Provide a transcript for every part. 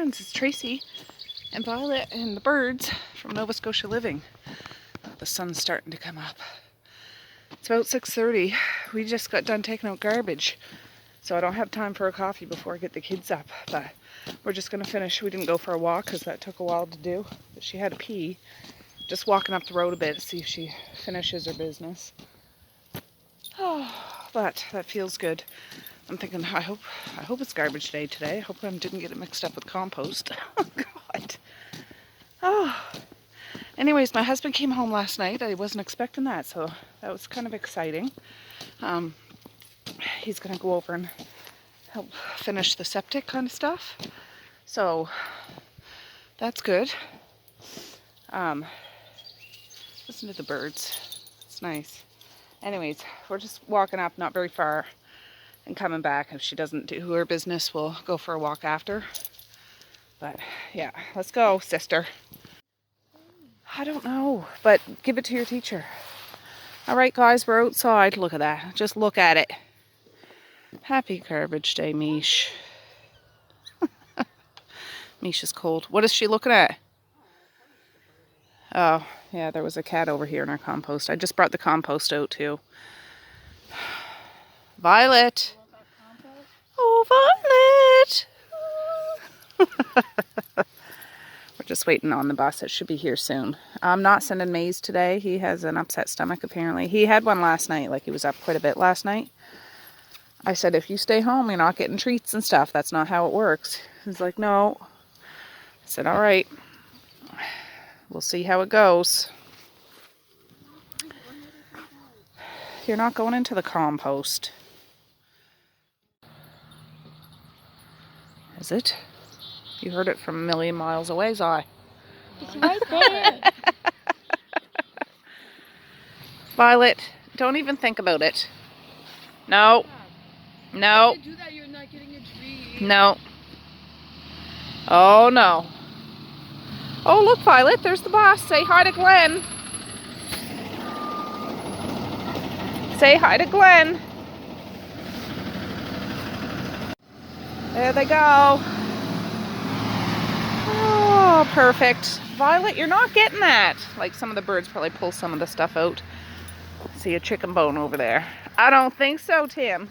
friends. It's Tracey and Violet and the birds from Nova Scotia Living. The sun's starting to come up. It's about 6:30. We just got done taking out garbage, so I don't have time for a coffee before I get the kids up. But we're just going to finish. We didn't go for a walk because that took a while to do. But she had to pee. Just walking up the road a bit to see if she finishes her business. Oh, but that feels good. I'm thinking, I hope it's garbage day today. I hope I didn't get it mixed up with compost. Oh, God. Oh. Anyways, my husband came home last night. I wasn't expecting that, so that was kind of exciting. He's going to go over and help finish the septic kind of stuff. So, that's good. Listen to the birds. It's nice. Anyways, we're just walking up, not very far, and coming back. If she doesn't do her business, we'll go for a walk after. But yeah, let's go, sister. I don't know, but give it to your teacher. All right, guys, we're outside. Look at that. Just look at it. Happy garbage day, Mish. Mish is cold. What is she looking at? Oh, yeah, there was a cat over here in our compost. I just brought the compost out, too. Violet. Oh, Violet. We're just waiting on the bus. It should be here soon. I'm not sending Maze today. He has an upset stomach, apparently. He had one last night. Like, he was up quite a bit last night. I said, if you stay home, you're not getting treats and stuff. That's not how it works. He's like, no. I said, all right. We'll see how it goes. You're not going into the compost. Is it? You heard it from a million miles away, Zai. It's right there. Violet, don't even think about it. No. No. If you do that, you're not getting a treat. No. Oh, no. Oh, look, Violet, there's the boss. Say hi to Glenn. Say hi to Glenn. There they go. Oh, perfect. Violet, you're not getting that. Like, some of the birds probably pull some of the stuff out. See a chicken bone over there. I don't think so, Tim.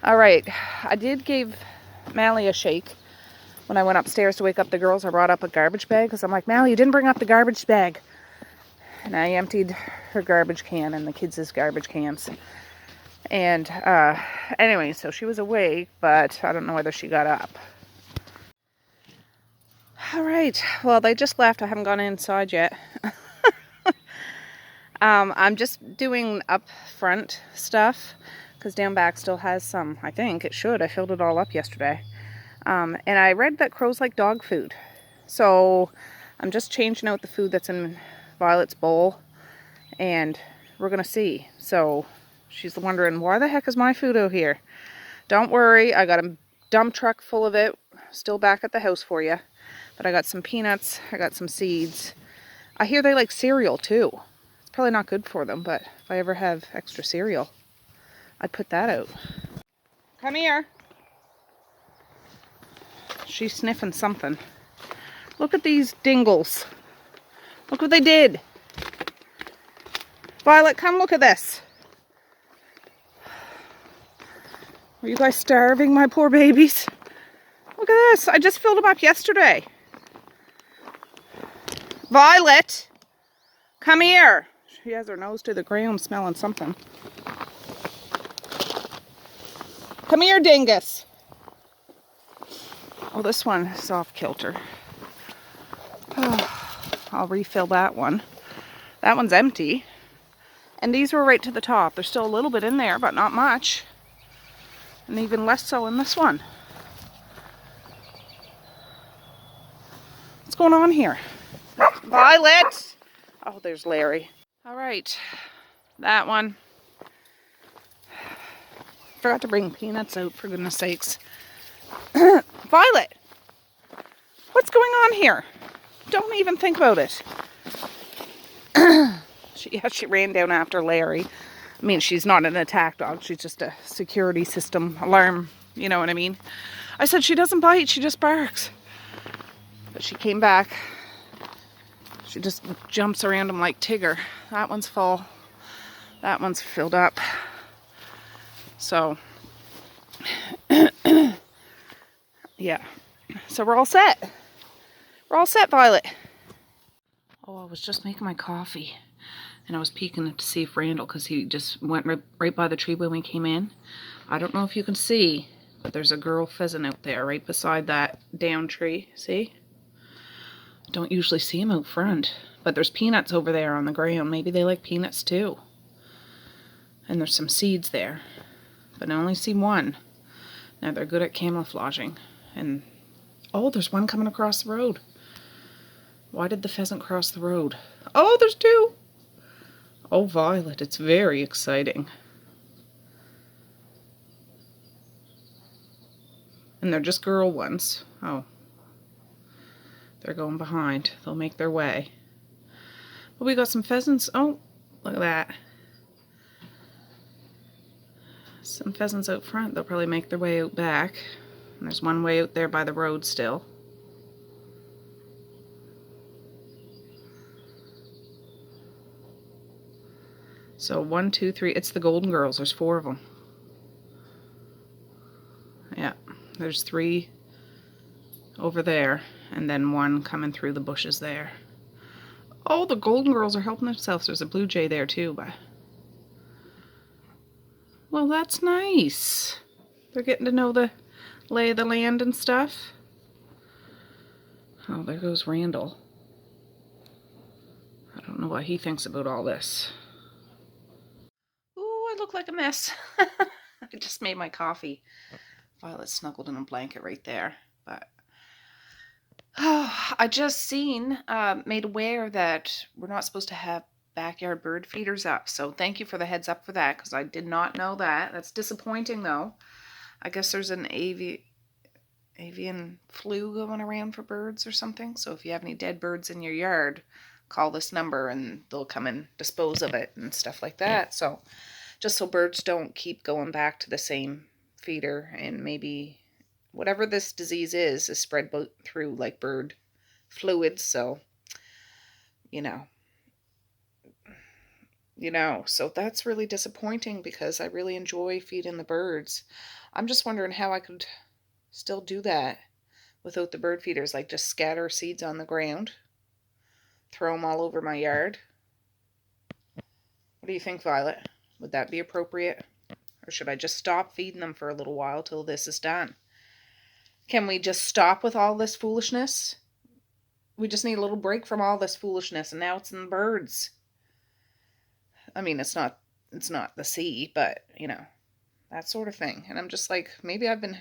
All right. I did give Mally a shake. When I went upstairs to wake up the girls, I brought up a garbage bag because I'm like, Mally, you didn't bring up the garbage bag. And I emptied her garbage can and the kids' garbage cans. And anyway, so she was awake, but I don't know whether she got up. All right. Well, they just left. I haven't gone inside yet. I'm just doing up front stuff because down back still has some. I think it should. I filled it all up yesterday. And I read that crows like dog food. So I'm just changing out the food that's in Violet's bowl. And we're going to see. So she's wondering, why the heck is my food out here? Don't worry. I got a dump truck full of it. Still back at the house for you. But I got some peanuts. I got some seeds. I hear they like cereal too. It's probably not good for them. But if I ever have extra cereal, I'd put that out. Come here. She's sniffing something. Look at these dingles. Look what they did. Violet, come look at this. Are you guys starving, my poor babies? Look at this. I just filled them up yesterday. Violet, come here. She has her nose to the ground smelling something. Come here, dingus. Oh, this one is off kilter. Oh, I'll refill that one. That one's empty. And these were right to the top. There's still a little bit in there, but not much. And even less so in this one. What's going on here? Violet! Oh, there's Larry. All right. That one. Forgot to bring peanuts out, for goodness sakes. Violet! What's going on here? Don't even think about it. She ran down after Larry. I mean, she's not an attack dog. She's just a security system alarm. You know what I mean? I said she doesn't bite, she just barks. But she came back. She just jumps around him like Tigger. That one's full. That one's filled up. So, yeah. So we're all set. We're all set, Violet. Oh, I was just making my coffee. And I was peeking to see if Randall, because he just went right by the tree when we came in. I don't know if you can see, but there's a girl pheasant out there right beside that down tree. See? Don't usually see them out front. But there's peanuts over there on the ground. Maybe they like peanuts too. And there's some seeds there. But I only see one. Now they're good at camouflaging. And oh, there's one coming across the road. Why did the pheasant cross the road? Oh, there's two. Oh, Violet, it's very exciting. And they're just girl ones. Oh. They're going behind. They'll make their way. But we got some pheasants. Oh, look at that. Some pheasants out front. They'll probably make their way out back. And there's one way out there by the road still. So 1, 2, 3. It's the golden girls. There's 4 of them. Yeah. There's 3 over there. And then 1 coming through the bushes there. Oh, the golden girls are helping themselves. There's a blue jay there too. But well, that's nice. They're getting to know the lay of the land and stuff. Oh, there goes Randall. I don't know what he thinks about all this. Ooh, I look like a mess. I just made my coffee. Violet snuggled in a blanket right there. But oh, I just made aware that we're not supposed to have backyard bird feeders up. So thank you for the heads up for that, because I did not know that. That's disappointing though. I guess there's an avian flu going around for birds or something. So if you have any dead birds in your yard, call this number and they'll come and dispose of it and stuff like that. So just so birds don't keep going back to the same feeder, and maybe whatever this disease is spread through like bird fluids. So, so that's really disappointing, because I really enjoy feeding the birds. I'm just wondering how I could still do that without the bird feeders, like just scatter seeds on the ground, throw them all over my yard. What do you think, Violet? Would that be appropriate? Or should I just stop feeding them for a little while till this is done? Can we just stop with all this foolishness? We just need a little break from all this foolishness, and now it's in the birds. I mean, it's not the sea, but, that sort of thing. And I'm just like, maybe I've been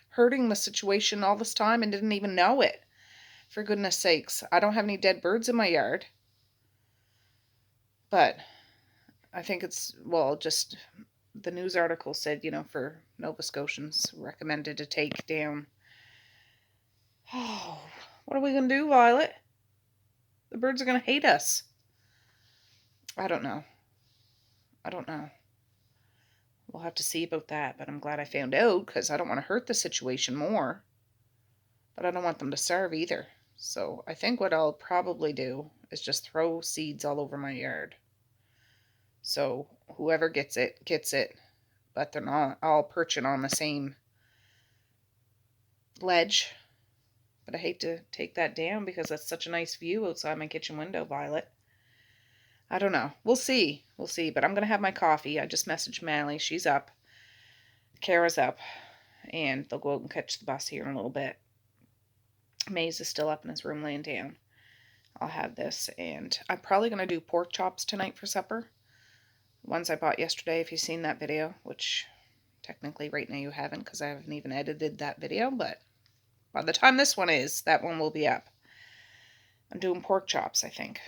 hurting the situation all this time and didn't even know it. For goodness sakes, I don't have any dead birds in my yard. But I think it's, just the news article said, for Nova Scotians, recommended to take down. Oh, what are we going to do, Violet? The birds are going to hate us. I don't know. We'll have to see about that, but I'm glad I found out, because I don't want to hurt the situation more. But I don't want them to starve either. So I think what I'll probably do is just throw seeds all over my yard. So whoever gets it, gets it. But they're not all perching on the same ledge. But I hate to take that down, because that's such a nice view outside my kitchen window, Violet. I don't know. We'll see. But I'm going to have my coffee. I just messaged Mally. She's up. Kara's up. And they'll go out and catch the bus here in a little bit. Maze is still up in his room laying down. I'll have this. And I'm probably going to do pork chops tonight for supper. Ones I bought yesterday, if you've seen that video. Which technically right now you haven't, because I haven't even edited that video. But by the time this one is, that one will be up. I'm doing pork chops, I think.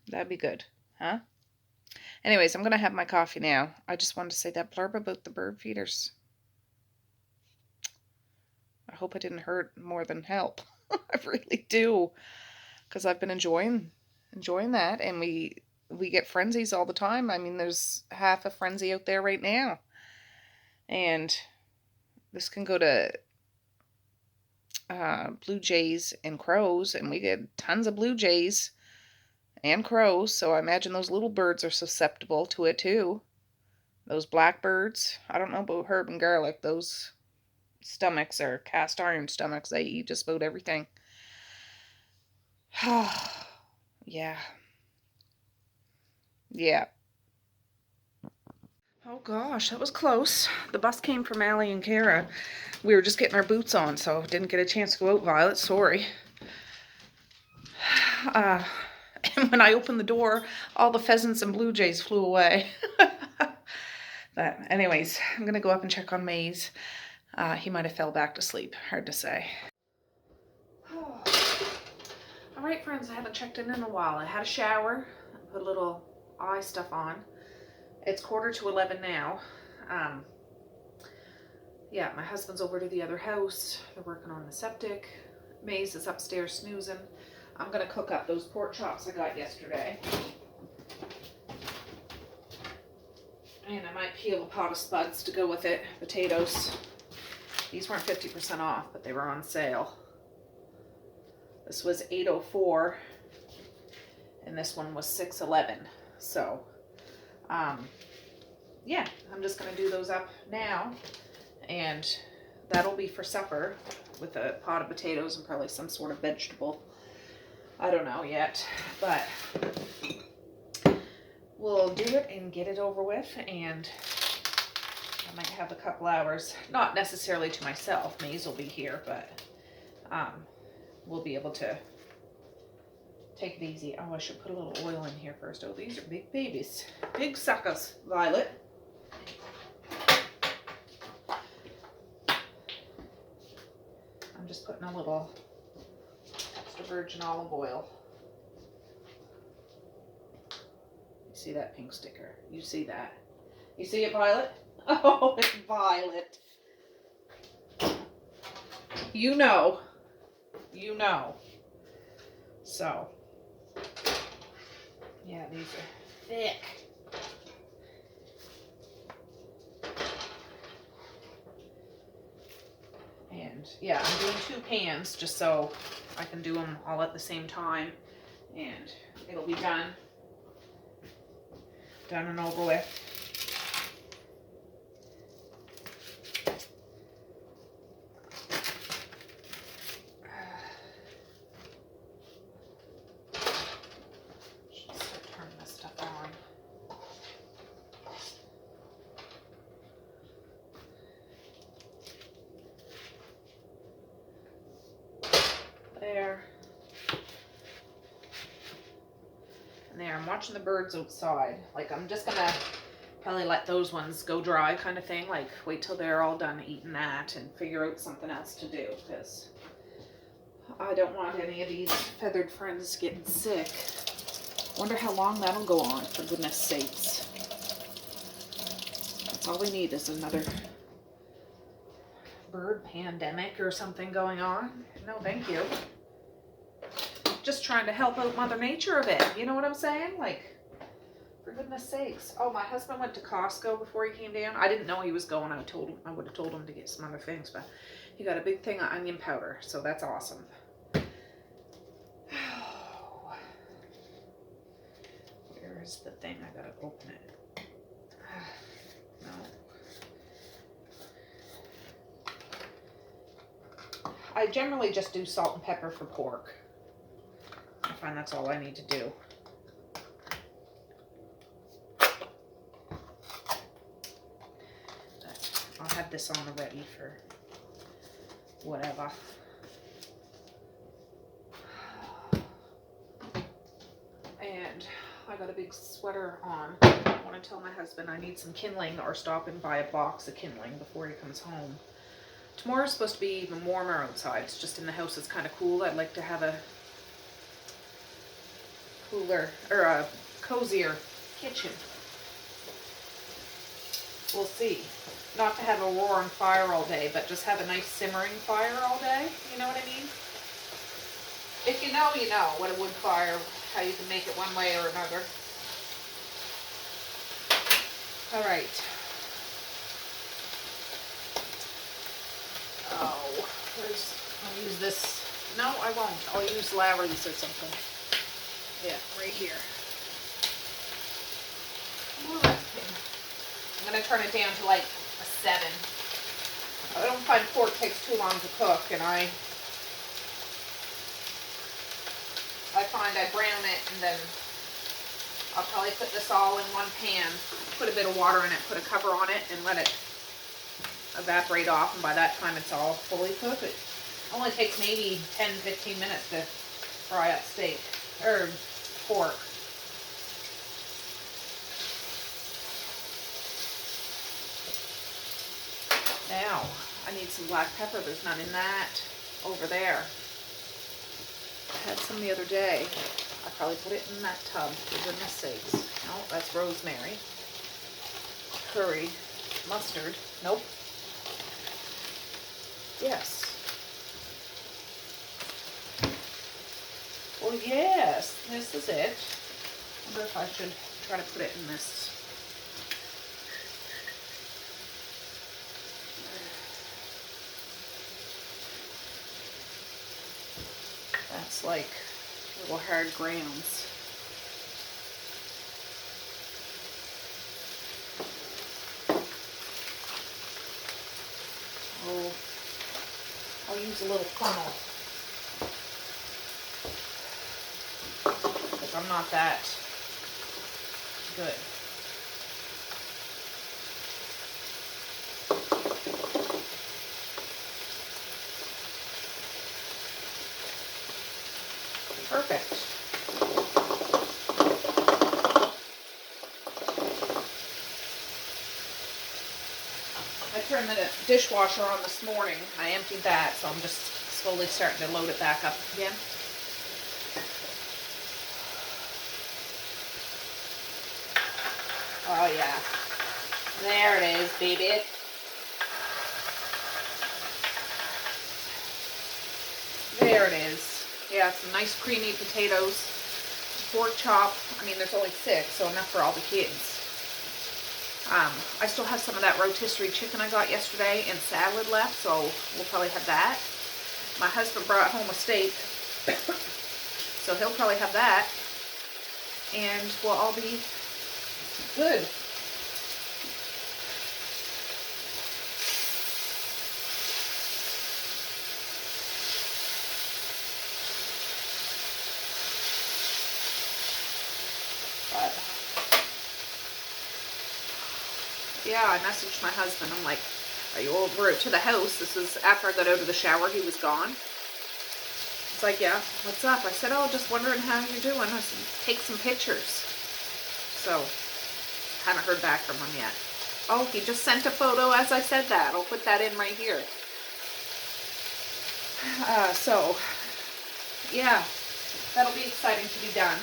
That'd be good, huh? Anyways, I'm going to have my coffee now. I just wanted to say that blurb about the bird feeders. I hope I didn't hurt more than help. I really do. Because I've been enjoying that. And we get frenzies all the time. I mean, there's half a frenzy out there right now. And this can go to blue jays and crows, and we get tons of blue jays and crows, so I imagine those little birds are susceptible to it too. Those blackbirds, I don't know about herb and garlic, those stomachs are cast iron stomachs. They eat just about everything. Yeah. Yeah. Oh gosh, that was close. The bus came from Allie and Kara. We were just getting our boots on, so didn't get a chance to go out, Violet. Sorry. And when I opened the door, all the pheasants and blue jays flew away. But anyways, I'm going to go up and check on Maze. He might have fell back to sleep. Hard to say. All right, friends, I haven't checked in a while. I had a shower, put a little eye stuff on. It's 11:45 now. Yeah, my husband's over to the other house. They're working on the septic. Maze is upstairs snoozing. I'm going to cook up those pork chops I got yesterday. And I might peel a pot of spuds to go with it. Potatoes. These weren't 50% off, but they were on sale. This was $8.04, and this one was $6.11. So, yeah, I'm just going to do those up now, and that'll be for supper with a pot of potatoes and probably some sort of vegetable. I don't know yet, but we'll do it and get it over with, and I might have a couple hours, not necessarily to myself. Maze will be here, but we'll be able to take it easy. Oh, I should put a little oil in here first. Oh, these are big babies. Big suckers, Violet. I'm just putting a little extra virgin olive oil. You see that pink sticker? You see that? You see it, Violet? Oh, it's Violet. You know. You know. So, yeah, these are thick. And yeah, I'm doing 2 pans just so I can do them all at the same time, and it'll be done and over with. There. And there, I'm watching the birds outside. Like, I'm just gonna probably let those ones go dry kind of thing. Like, wait till they're all done eating that and figure out something else to do, because I don't want any of these feathered friends getting sick. Wonder how long that'll go on, for goodness sakes. That's all we need is another bird pandemic or something going on. No, thank you. Just trying to help out Mother Nature a bit. You know what I'm saying? Like, for goodness sakes. Oh, my husband went to Costco before he came down. I didn't know he was going. I would have told him to get some other things, but he got a big thing of onion powder, so that's awesome. Where is the thing? I gotta open it. No. I generally just do salt and pepper for pork. I find that's all I need to do. But I'll have this on already for whatever. And I got a big sweater on. I want to tell my husband I need some kindling, or stop and buy a box of kindling before he comes home. Tomorrow's supposed to be even warmer outside. It's just in the house it's kind of cool. I'd like to have a cooler, or a cozier kitchen. We'll see. Not to have a roaring fire all day, but just have a nice simmering fire all day. You know what I mean? If you know, you know what a wood fire, how you can make it one way or another. All right. Oh, where's I'll use this. No, I won't. I'll use Larry's or something. Yeah, right here. I'm going to turn it down to like a 7. I don't find pork takes too long to cook, and I find I brown it, and then I'll probably put this all in one pan, put a bit of water in it, put a cover on it, and let it evaporate off, and by that time it's all fully cooked. It only takes maybe 10-15 minutes to fry up steak, or pork. Now, I need some black pepper. There's none in that over there. I had some the other day. I probably put it in that tub, for goodness sakes. No, that's rosemary. Curry, mustard. Nope. Yes. Well, yes, this is it. I wonder if I should try to put it in this. That's like little hard grounds. Oh, I'll use a little funnel, because I'm not that good. Perfect. I turned the dishwasher on this morning. I emptied that, so I'm just slowly starting to load it back up again. Oh yeah. There it is, baby. There it is. Yeah, some nice creamy potatoes, pork chop. I mean, there's only 6, so enough for all the kids. I still have some of that rotisserie chicken I got yesterday and salad left, so we'll probably have that. My husband brought home a steak, so he'll probably have that, and we'll all be good. Yeah, I messaged my husband. I'm like, are you over to the house? This is after I got out of the shower. He was gone. It's like, yeah, what's up? I said, oh, just wondering how you're doing. I said, take some pictures. So, haven't heard back from him yet. Oh, he just sent a photo as I said that. I'll put that in right here. So, yeah, that'll be exciting to be done.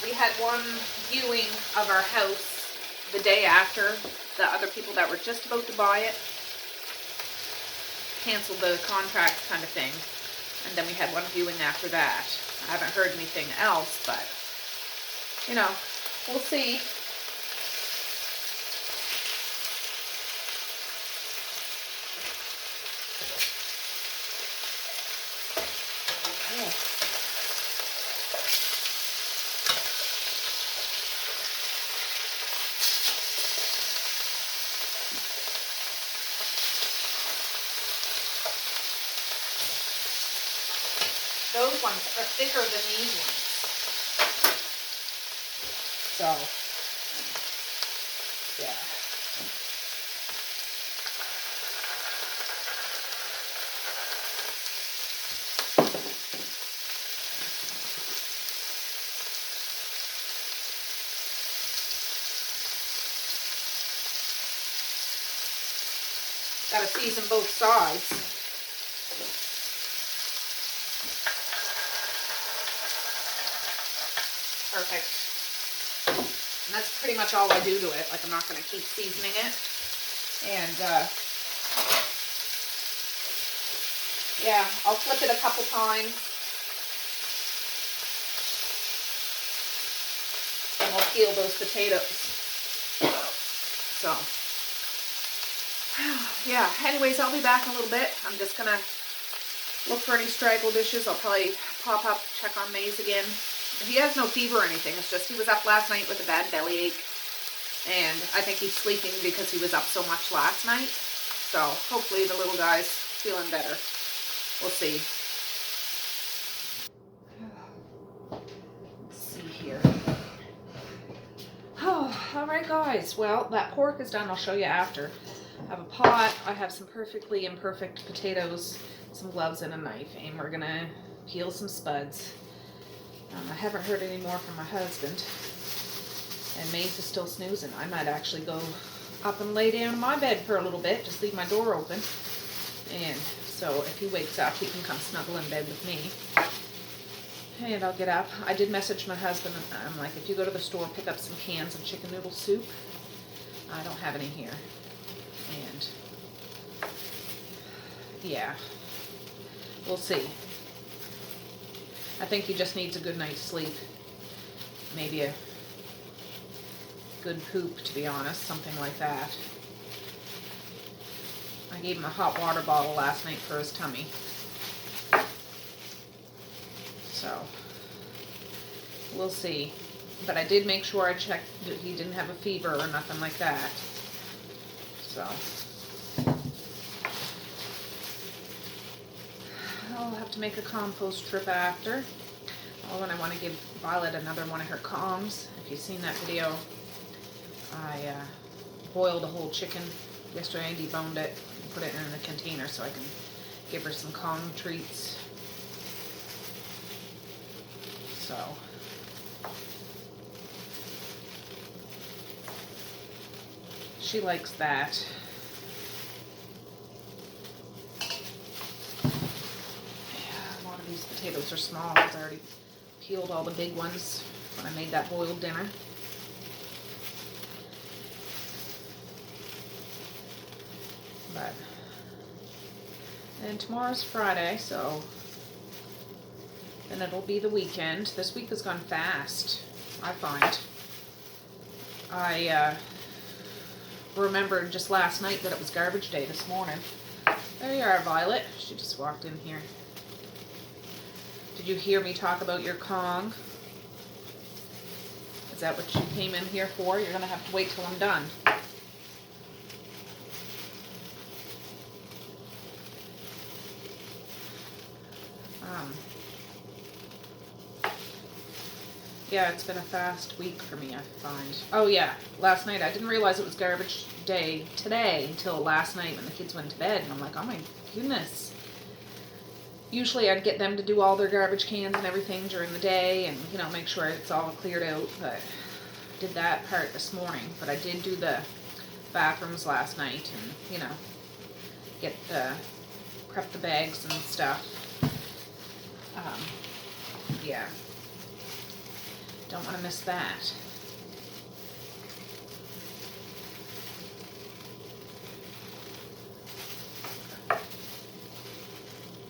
We had one viewing of our house the day after. The other people that were just about to buy it canceled the contract kind of thing. And then we had one viewing after that. I haven't heard anything else, but, you know, we'll see. Yeah. Those ones are thicker than these ones. So, yeah. Gotta season both sides. Perfect. And that's pretty much all I do to it. Like, I'm not going to keep seasoning it. And, yeah, I'll flip it a couple times. And we'll peel those potatoes. So, Yeah, anyways, I'll be back in a little bit. I'm just gonna look for any straggle dishes. I'll probably pop up, check on Maze again. He has no fever or anything. It's just he was up last night with a bad bellyache. And I think he's sleeping because he was up so much last night. So hopefully the little guy's feeling better. We'll see. Let's see here. Oh, all right, guys. Well, that pork is done. I'll show you after. I have a pot. I have some perfectly imperfect potatoes, some gloves, and a knife. And we're going to peel some spuds. I haven't heard any more from my husband. And Maze is still snoozing. I might actually go up and lay down in my bed for a little bit. Just leave my door open. And so if he wakes up, he can come snuggle in bed with me. And I'll get up. I did message my husband. And I'm like, if you go to the store, pick up some cans of chicken noodle soup. I don't have any here. And yeah, we'll see. I think he just needs a good night's sleep. Maybe a good poop, to be honest, something like that. I gave him a hot water bottle last night for his tummy. So, we'll see. But I did make sure I checked that he didn't have a fever or nothing like that. So, I'll have to make a compost trip after. Oh, and I want to give Violet another one of her Kongs. If you've seen that video, I boiled a whole chicken yesterday and deboned it and put it in a container so I can give her some Kong treats. So, she likes that. Yeah, a lot of these potatoes are small because I already peeled all the big ones when I made that boiled dinner. But, and tomorrow's Friday, so then it'll be the weekend. This week has gone fast, I find. I remembered just last night that it was garbage day this morning. There you are, Violet. She just walked in here. Did you hear me talk about your Kong? Is that what you came in here for? You're going to have to wait till I'm done. Yeah, it's been a fast week for me, I find. Oh yeah, last night I didn't realize it was garbage day today until last night when the kids went to bed, and I'm like, oh my goodness. Usually I'd get them to do all their garbage cans and everything during the day and, you know, make sure it's all cleared out, but I did that part this morning. But I did do the bathrooms last night and, you know, prep the bags and stuff. Yeah. Don't want to miss that.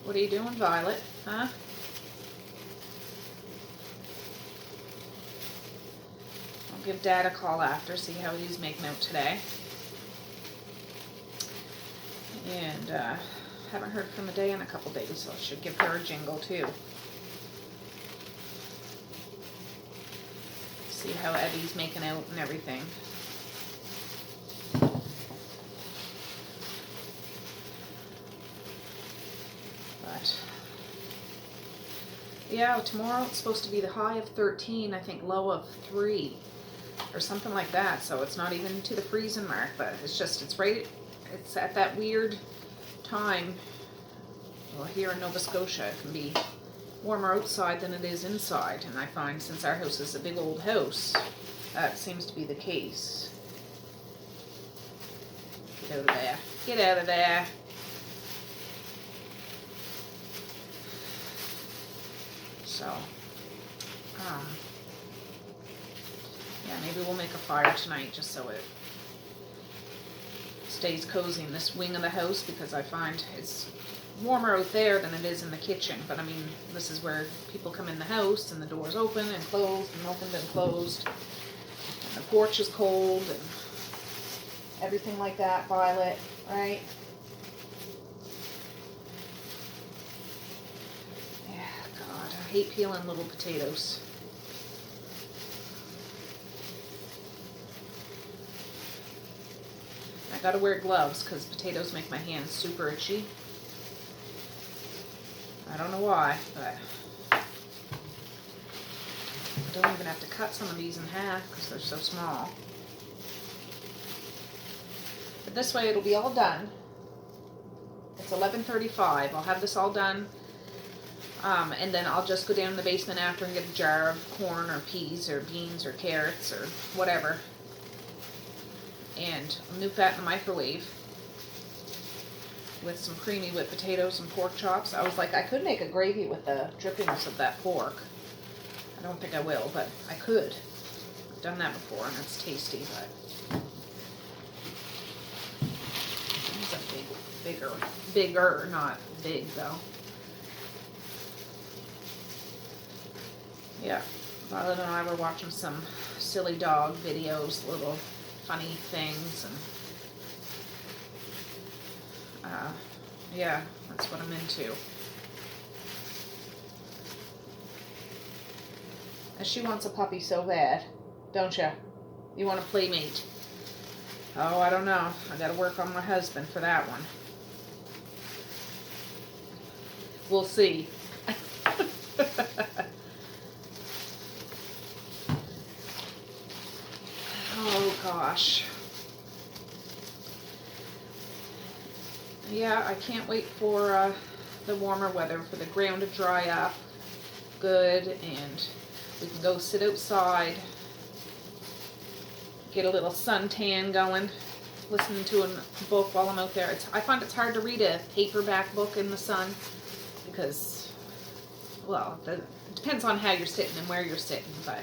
What are you doing, Violet? Huh? I'll give Dad a call after, see how he's making out today. And haven't heard from Day in a couple days, so I should give her a jingle too. See how Eddie's making out and everything. But yeah, tomorrow it's supposed to be the high of 13, I think low of 3 or something like that. So it's not even to the freezing mark, but it's at that weird time. Well, here in Nova Scotia it can be warmer outside than it is inside, and I find since our house is a big old house, that seems to be the case. Get out of there. Get out of there. So, yeah, maybe we'll make a fire tonight just so it stays cozy in this wing of the house, because I find it's warmer out there than it is in the kitchen. But I mean, this is where people come in the house and the door's open and closed and opened and closed, and the porch is cold and everything like that, Violet. Right? Yeah, God, I hate peeling little potatoes. I gotta wear gloves because potatoes make my hands super itchy. I don't know why, but I don't even have to cut some of these in half because they're so small. But this way it'll be all done. It's 11:35. I'll have this all done. And then I'll just go down in the basement after and get a jar of corn or peas or beans or carrots or whatever. And I'll nuke that in the microwave with some creamy whipped potatoes and pork chops. I was like, I could make a gravy with the drippings of that pork. I don't think I will, but I could. I've done that before and it's tasty, but it's a bigger, not big though. Yeah, Violet and I were watching some silly dog videos, little funny things, and yeah, that's what I'm into. And she wants a puppy so bad, don't you? You want a playmate? Oh, I don't know. I gotta work on my husband for that one. We'll see. Oh gosh. Yeah, I can't wait for the warmer weather, for the ground to dry up good, and we can go sit outside, get a little suntan going, listening to a book while I'm out there. I find it's hard to read a paperback book in the sun because, well, it depends on how you're sitting and where you're sitting, but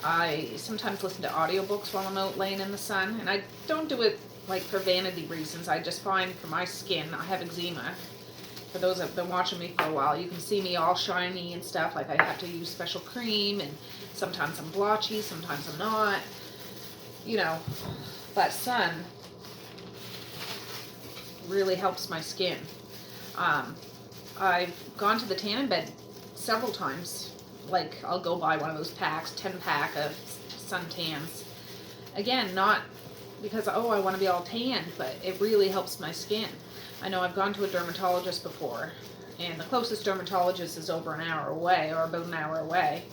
I sometimes listen to audiobooks while I'm out laying in the sun, and I don't do it like for vanity reasons. I just find for my skin, I have eczema. For those that have been watching me for a while, you can see me all shiny and stuff, like I have to use special cream, and sometimes I'm blotchy, sometimes I'm not, you know, but sun really helps my skin. I've gone to the tanning bed several times. Like, I'll go buy one of those packs, 10-pack of suntans. Again, not because, oh, I want to be all tanned, but it really helps my skin. I know I've gone to a dermatologist before, and the closest dermatologist is over an hour away, or about an hour away.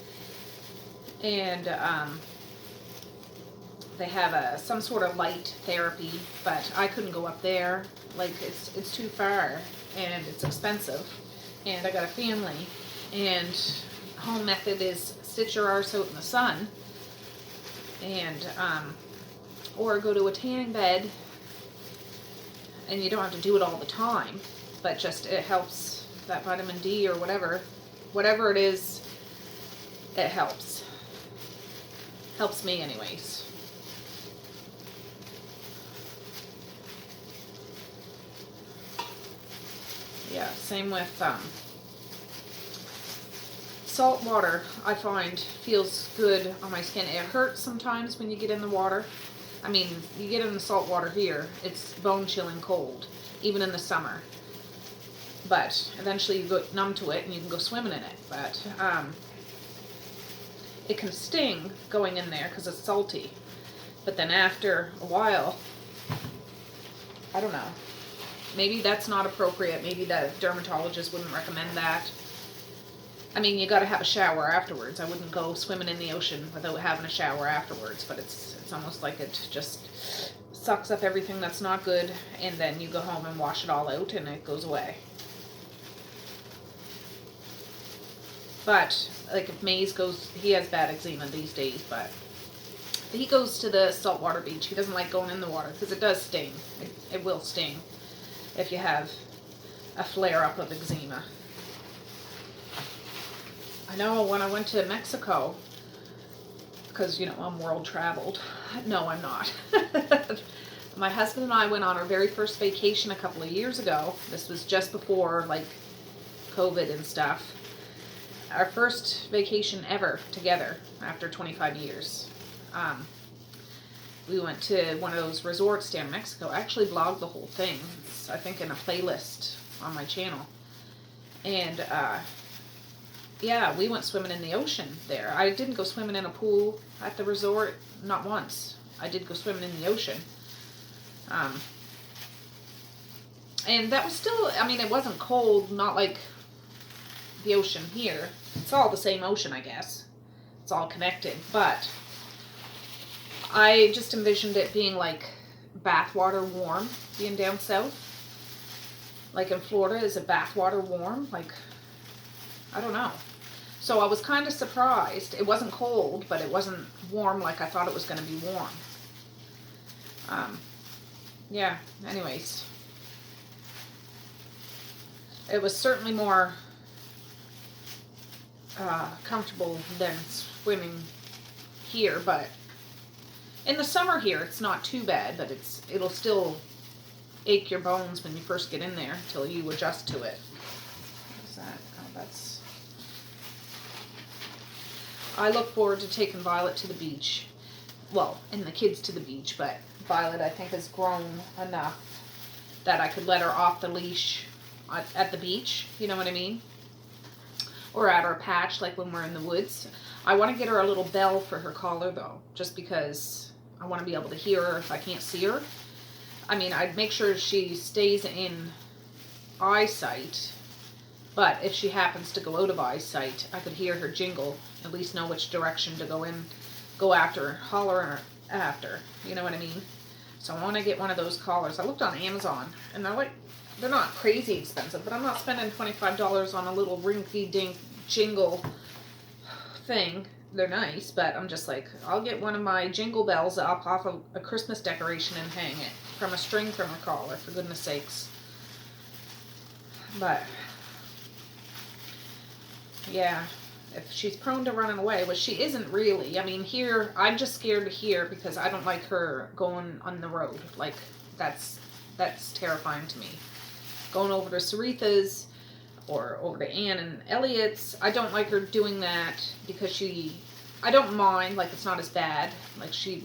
And they have some sort of light therapy, but I couldn't go up there. Like, it's too far, and it's expensive. And I got a family, and home method is sit your arse out in the sun, and or go to a tanning bed, and you don't have to do it all the time, but just it helps that vitamin D or whatever it is, it helps me anyways. Yeah, same with salt water. I find feels good on my skin. It hurts sometimes when you get in the water. I mean, you get in the salt water here, it's bone chilling cold, even in the summer. But eventually you get numb to it and you can go swimming in it. But it can sting going in there because it's salty. But then after a while, I don't know. Maybe that's not appropriate. Maybe the dermatologist wouldn't recommend that. I mean, you gotta have a shower afterwards. I wouldn't go swimming in the ocean without having a shower afterwards, but it's almost like it just sucks up everything that's not good, and then you go home and wash it all out and it goes away. But, like, if Maze goes, he has bad eczema these days, but he goes to the saltwater beach. He doesn't like going in the water because it does sting. It will sting if you have a flare-up of eczema. I know when I went to Mexico, because, you know, I'm world traveled. No, I'm not. My husband and I went on our very first vacation a couple of years ago. This was just before, like, COVID and stuff. Our first vacation ever together after 25 years. we went to one of those resorts down in Mexico. I actually vlogged the whole thing. It's, I think, in a playlist on my channel. And, yeah, we went swimming in the ocean there. I didn't go swimming in a pool at the resort, not once. I did go swimming in the ocean. And that was still, I mean, it wasn't cold, not like the ocean here. It's all the same ocean, I guess. It's all connected, but I just envisioned it being like bathwater warm, being down south. Like in Florida, is it bathwater warm? Like, I don't know. So I was kind of surprised. It wasn't cold, but it wasn't warm like I thought it was going to be warm. Yeah, anyways. It was certainly more comfortable than swimming here, but in the summer here it's not too bad, but it'll still ache your bones when you first get in there until you adjust to it. What is that? Oh, that's... I look forward to taking Violet to the beach. Well, and the kids to the beach, but Violet, I think, has grown enough that I could let her off the leash at the beach, you know what I mean? Or at our patch, like when we're in the woods. I want to get her a little bell for her collar, though, just because I want to be able to hear her if I can't see her. I mean, I'd make sure she stays in eyesight, but if she happens to go out of eyesight, I could hear her jingle, at least know which direction to go after, holler after, you know what I mean? So I want to get one of those collars. I looked on Amazon, and they're not crazy expensive, but I'm not spending $25 on a little rinky-dink jingle thing. They're nice, but I'm just like, I'll get one of my jingle bells up off of a Christmas decoration and hang it from a string from a collar, for goodness sakes. But, yeah, if she's prone to running away, which she isn't really. I mean, here, I'm just scared to hear because I don't like her going on the road. Like, that's terrifying to me. Going over to Saritha's or over to Ann and Elliot's, I don't like her doing that because I don't mind, like, it's not as bad. Like, she's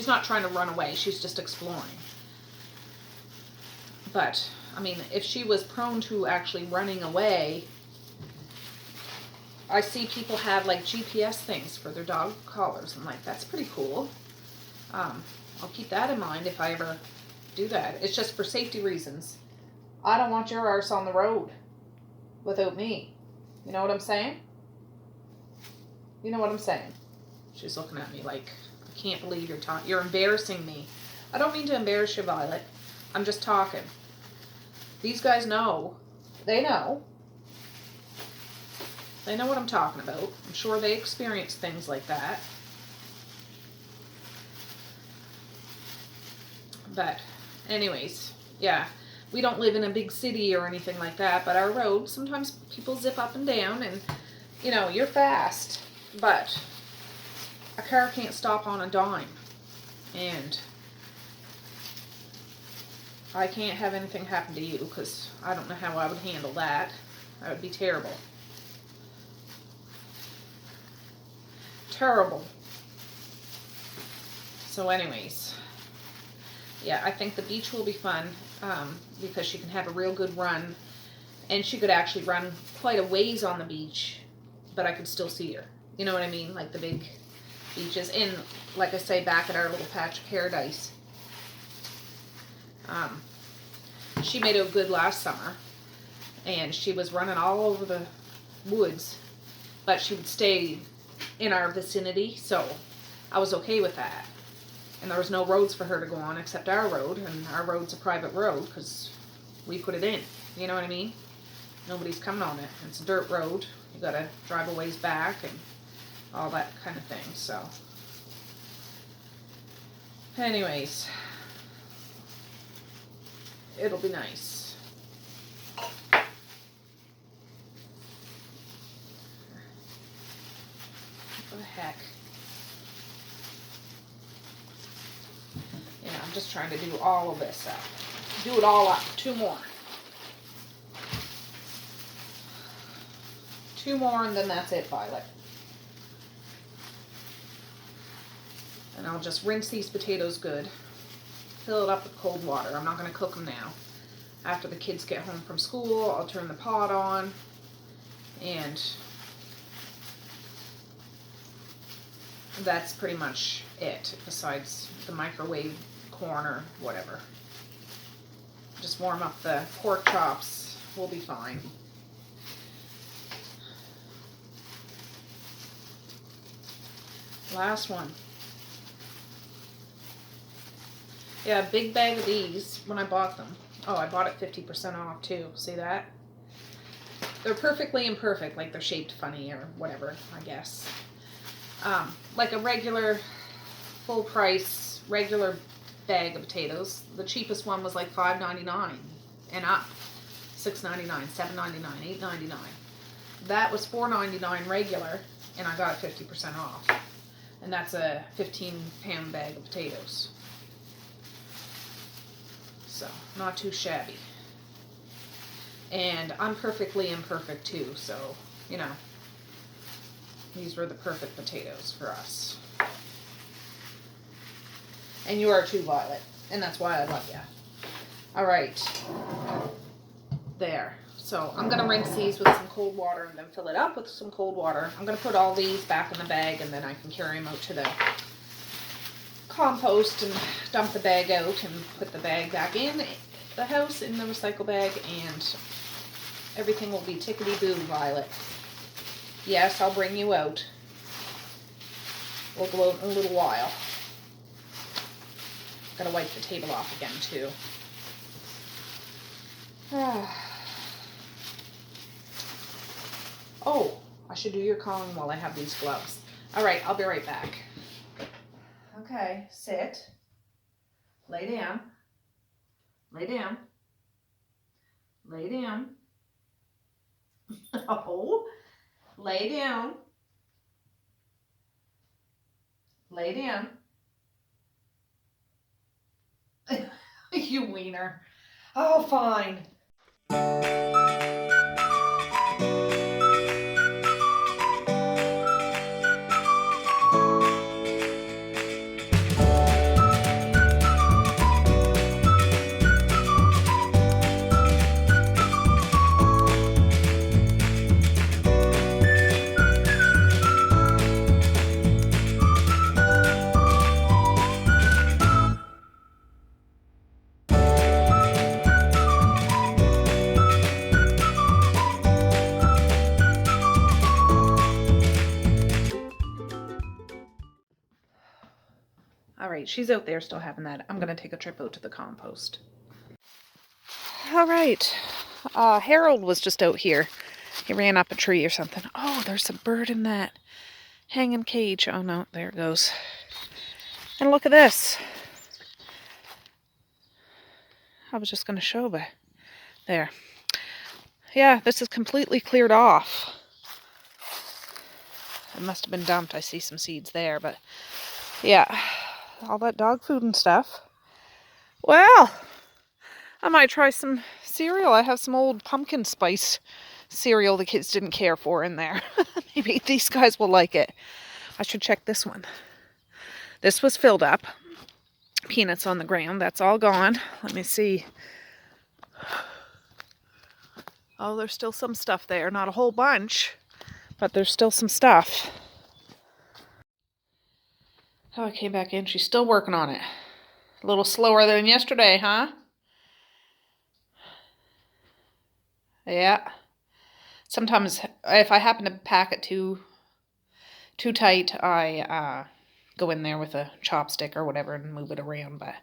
not trying to run away, she's just exploring. But, I mean, if she was prone to actually running away, I see people have, like, GPS things for their dog collars. I'm like, that's pretty cool. I'll keep that in mind if I ever do that. It's just for safety reasons. I don't want your arse on the road without me. You know what I'm saying? You know what I'm saying? She's looking at me like, I can't believe you're embarrassing me. I don't mean to embarrass you, Violet. I'm just talking. These guys know. They know. They know what I'm talking about. I'm sure they experience things like that. But, anyways, yeah. We don't live in a big city or anything like that, but our road, sometimes people zip up and down and, you know, you're fast, but a car can't stop on a dime. And I can't have anything happen to you because I don't know how I would handle that. That would be terrible. Terrible. So anyways, yeah, I think the beach will be fun because she can have a real good run, and she could actually run quite a ways on the beach, but I could still see her. You know what I mean? Like the big beaches. And like I say, back at our little patch of paradise, she made it good last summer, and she was running all over the woods, but she would stay in our vicinity, so I was okay with that. And there was no roads for her to go on except our road, and our road's a private road because we put it in. You know what I mean? Nobody's coming on it. It's a dirt road. You gotta drive a ways back and all that kind of thing. So, anyways, it'll be nice. What the heck? Yeah, I'm just trying to do all of this up. Do it all up. 2 more. 2 more and then that's it, Violet. And I'll just rinse these potatoes good. Fill it up with cold water. I'm not going to cook them now. After the kids get home from school, I'll turn the pot on. And that's pretty much it, besides the microwave corn or whatever. Just warm up the pork chops. We'll be fine. Last one. Yeah, a big bag of these when I bought them. Oh, I bought it 50% off too. See that? They're perfectly imperfect, like they're shaped funny or whatever, I guess. Like a regular full price, regular bag of potatoes. The cheapest one was like $5.99 and up. $6.99, $7.99, $8.99. That was $4.99 regular, and I got it 50% off. And that's a 15-pound bag of potatoes. So, not too shabby. And I'm perfectly imperfect too, so, you know, these were the perfect potatoes for us. And you are too, Violet, and that's why I love you. All right, there. So I'm gonna rinse these with some cold water and then fill it up with some cold water. I'm gonna put all these back in the bag and then I can carry them out to the compost and dump the bag out and put the bag back in the house in the recycle bag, and everything will be tickety-boo, Violet. Yes, I'll bring you out. We'll go out in a little while. Gotta wipe the table off again too. Oh, I should do your calling while I have these gloves. All right, I'll be right back. Okay, sit. Lay down. Lay down. Lay down. Oh, lay down. Lay down. You wiener. Oh, fine. All right, she's out there still having that. I'm going to take a trip out to the compost. All right. Harold was just out here. He ran up a tree or something. Oh, there's a bird in that hanging cage. Oh, no, there it goes. And look at this. I was just going to show, but there. Yeah, this is completely cleared off. It must have been dumped. I see some seeds there, but yeah. All that dog food and stuff. Well, I might try some cereal. I have some old pumpkin spice cereal the kids didn't care for in there. Maybe these guys will like it. I should check this one. This was filled up. Peanuts on the ground. That's all gone. Let me see. Oh, there's still some stuff there. Not a whole bunch, but there's still some stuff. Oh, I came back in. She's still working on it. A little slower than yesterday, huh? Yeah. Sometimes if I happen to pack it too tight, I go in there with a chopstick or whatever and move it around. But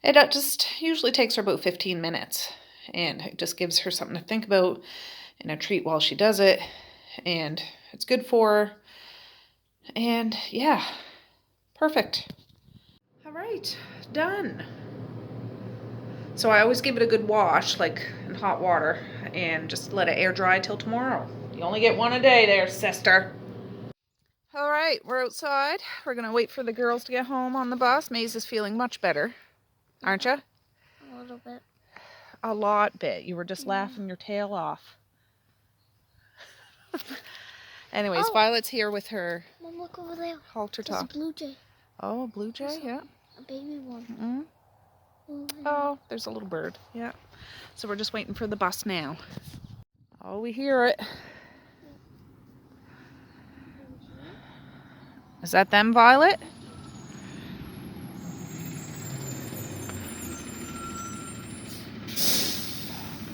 it just usually takes her about 15 minutes. And it just gives her something to think about and a treat while she does it. And it's good for her. And yeah. Perfect. All right, done. So I always give it a good wash, like in hot water, and just let it air dry till tomorrow. You only get one a day there, sister. All right, we're outside. We're gonna wait for the girls to get home on the bus. Maze is feeling much better, aren't you? A little bit. A lot bit. You were just laughing your tail off. Anyways, Oh. Violet's here with her Mom, look over there. halter There's a top. blue jay. Oh, a blue jay, yeah. A baby one. Mm. Oh, there's a little bird, yeah. So we're just waiting for the bus now. Oh, we hear it. Is that them, Violet?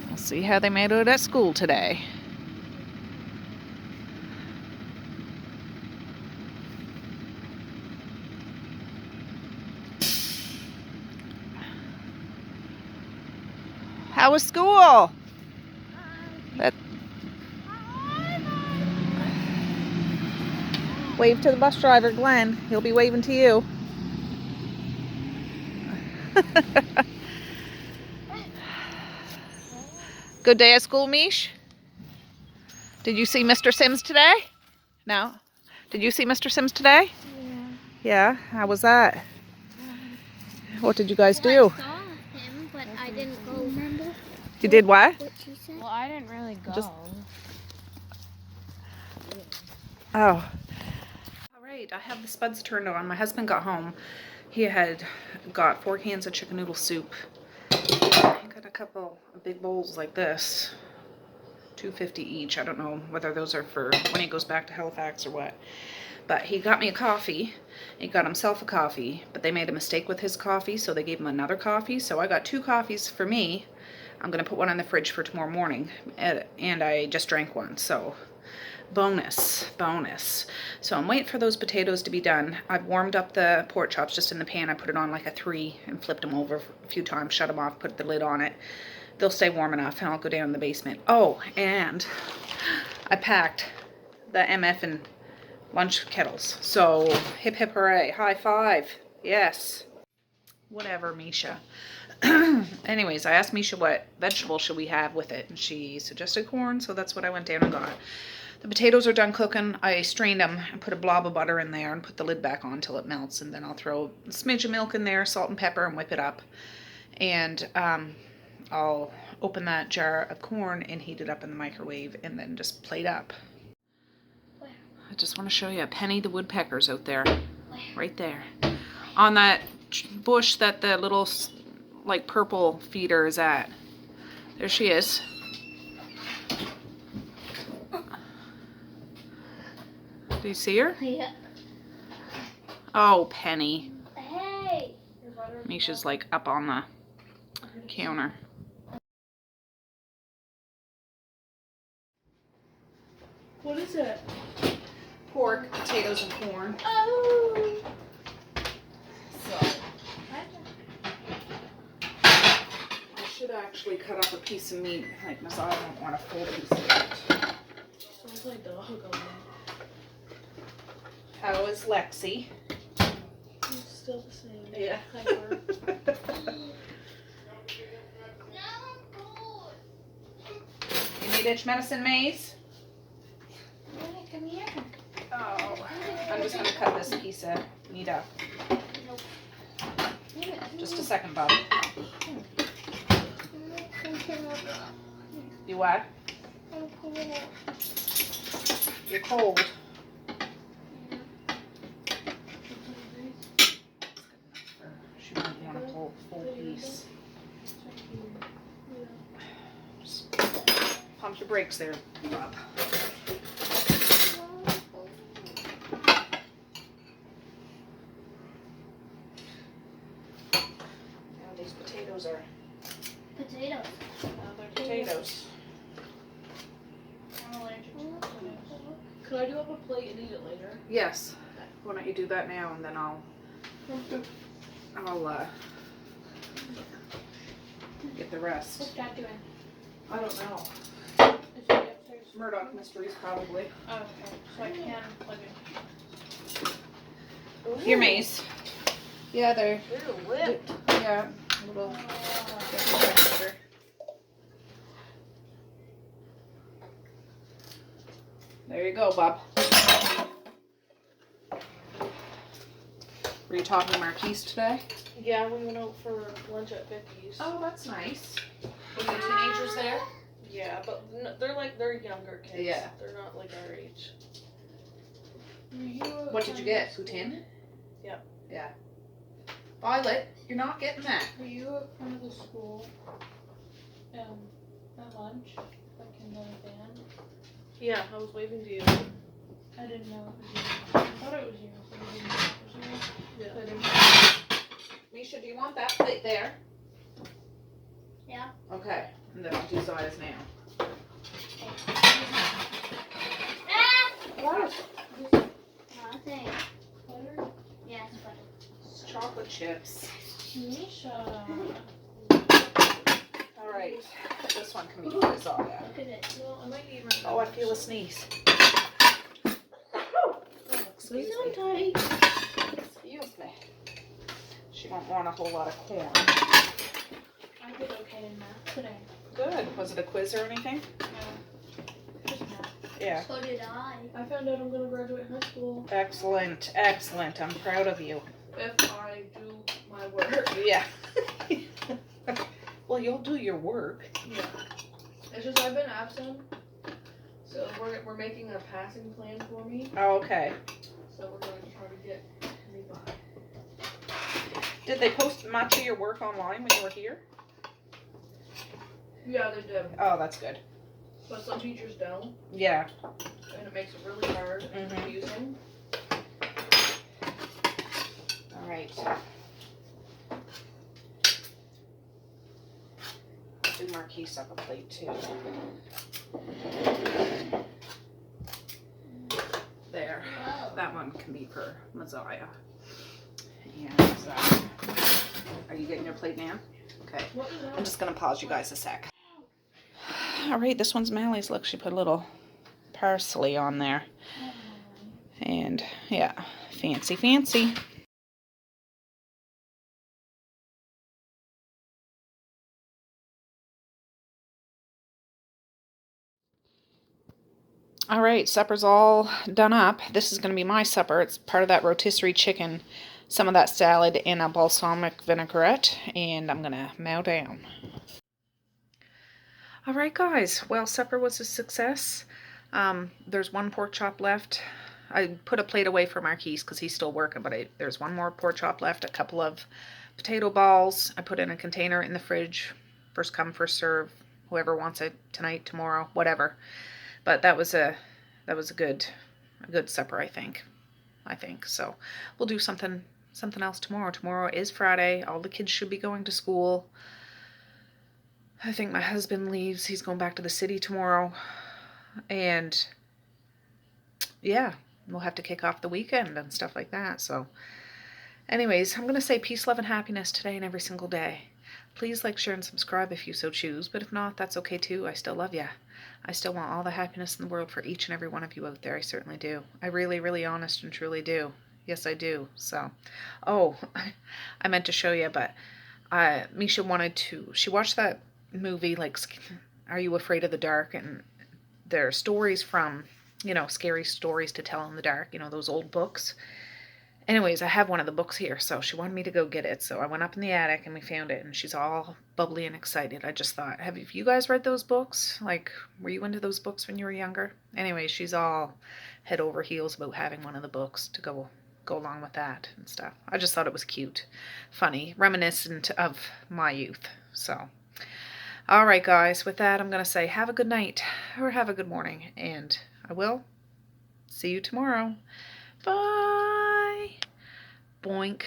We'll see how they made out at school today. How was school? Wave to the bus driver, Glenn. He'll be waving to you. Good day at school, Mish? Did you see Mr. Sims today? No? Did you see Mr. Sims today? Yeah. Yeah? How was that? What did you guys do? I saw him, but I didn't go. Remember? You did what? What she said? Well, I didn't really go. Oh. All right, I have the spuds turned on. My husband got home. He had got 4 cans of chicken noodle soup. He got a couple of big bowls like this. $2.50 each. I don't know whether those are for when he goes back to Halifax or what. But he got me a coffee. He got himself a coffee, but they made a mistake with his coffee, so they gave him another coffee. So I got 2 coffees for me. I'm going to put one in the fridge for tomorrow morning, and I just drank one, so bonus. So I'm waiting for those potatoes to be done. I've warmed up the pork chops just in the pan. I put it on like a 3 and flipped them over a few times, shut them off, put the lid on it. They'll stay warm enough, and I'll go down in the basement. Oh, and I packed the MF and lunch kettles. So hip hip hooray, high five, yes. Whatever, Misha. Anyways, I asked Misha what vegetable should we have with it, and she suggested corn, so that's what I went down and got. The potatoes are done cooking. I strained them and put a blob of butter in there and put the lid back on until it melts, and then I'll throw a smidge of milk in there, salt and pepper, and whip it up. And I'll open that jar of corn and heat it up in the microwave and then just plate up. I just want to show you Penny the woodpecker's out there, right there, on that bush that the little like purple feeder is at. There she is. Do you see her? Yeah. Oh, Penny. Hey. Misha's like up on the counter. What is it? Pork, potatoes, and corn. Oh. So I should actually cut up a piece of meat, like Messiah don't want a full piece of meat. Sounds like dog on there. How is Lexi? It's still the same. Yeah. Hyper. You need itch medicine, Maze? Come here. Oh, I'm just gonna cut this piece of meat up. Just a second, Bob. You what? You're cold. She might want a full piece. Just pump your brakes there, Bob. Now these potatoes are Potatoes. potatoes. I'm allergic to potatoes. Could I do up a plate and eat it later? Yes. Why don't you do that now, and then I'll get the rest. What's Dad doing? I don't know. Is he upstairs? Murdoch Mysteries, probably. Oh, okay. So I can plug in. Here, Mace. Yeah, they're They're whipped. yeah, a little different texture. There you go, Bob. Were you talking to Marquise today? Yeah, we went out for lunch at 50's. Oh, that's nice. Were the teenagers there? Yeah, but they're younger kids. Yeah. They're not like our age. What did you get? Poutine? Yeah. Yeah. Violet, you're not getting that. Were you at front of the school at lunch, like in the van? Yeah, I was waving to you. I didn't know it was you. I thought it was you. So I didn't know it was you. Yeah. I didn't know. Misha, do you want that plate there? Yeah. Okay, and then I'll do Zaya's now. What? Nothing. Butter? Yes, but It's chocolate chips. Misha. All right, this one can be for Zaya. look at it. Well, I might eat my Oh, I feel a sneeze. Excuse So me. tight. Excuse me. She won't want a whole lot of corn. I did okay in math today. Good. Was it a quiz or anything? Just math. Yeah. So did I. I found out I'm going to graduate high school Excellent. Excellent. I'm proud of you. if I do my work. Yeah. Well, you'll do your work. Yeah. It's just I've been absent, so we're making a passing plan for me. Oh, okay. So we're going to try to get me by. Did they post much of your work online when you were here? Yeah, they did. Oh, that's good. But some teachers don't, Yeah. and it makes it really hard and Mhm. confusing. All right. I'll do Marquise up a plate too. There. Whoa. That one can be for Messiah. And are you getting your plate now? Okay. What is that? I'm just gonna pause you guys a sec. All right, this one's Mally's. Look, she put a little parsley on there. And yeah, fancy, fancy. All right, supper's all done up. This is going to be my supper. It's part of that rotisserie chicken, some of that salad, and a balsamic vinaigrette, and I'm going to mow down. All right, guys. Well, supper was a success. There's one pork chop left. I put a plate away for Marquise because he's still working, but there's one more pork chop left, a couple of potato balls. I put in a container in the fridge. First come, first serve. Whoever wants it tonight, tomorrow, whatever. But that was a good supper, I think. So. We'll do something else tomorrow. Tomorrow is Friday. All the kids should be going to school. I think my husband leaves. He's going back to the city tomorrow. And yeah, we'll have to kick off the weekend and stuff like that. So anyways, I'm going to say peace, love, and happiness today and every single day. Please like, share, and subscribe if you so choose. But if not, that's okay too. I still love ya. I still want all the happiness in the world for each and every one of you out there. I certainly do. I really, really honest and truly do. Yes, I do. So, oh, I meant to show you, but Misha she watched that movie, like, Are You Afraid of the Dark? And there are stories from, scary stories to tell in the dark, those old books. Anyways, I have one of the books here, so she wanted me to go get it. So I went up in the attic and we found it, and she's all bubbly and excited. I just thought, have you guys read those books? Like, were you into those books when you were younger? Anyways, she's all head over heels about having one of the books to go along with that and stuff. I just thought it was cute, funny, reminiscent of my youth. So, all right, guys, with that, I'm going to say have a good night or have a good morning, and I will see you tomorrow. Bye. Boink.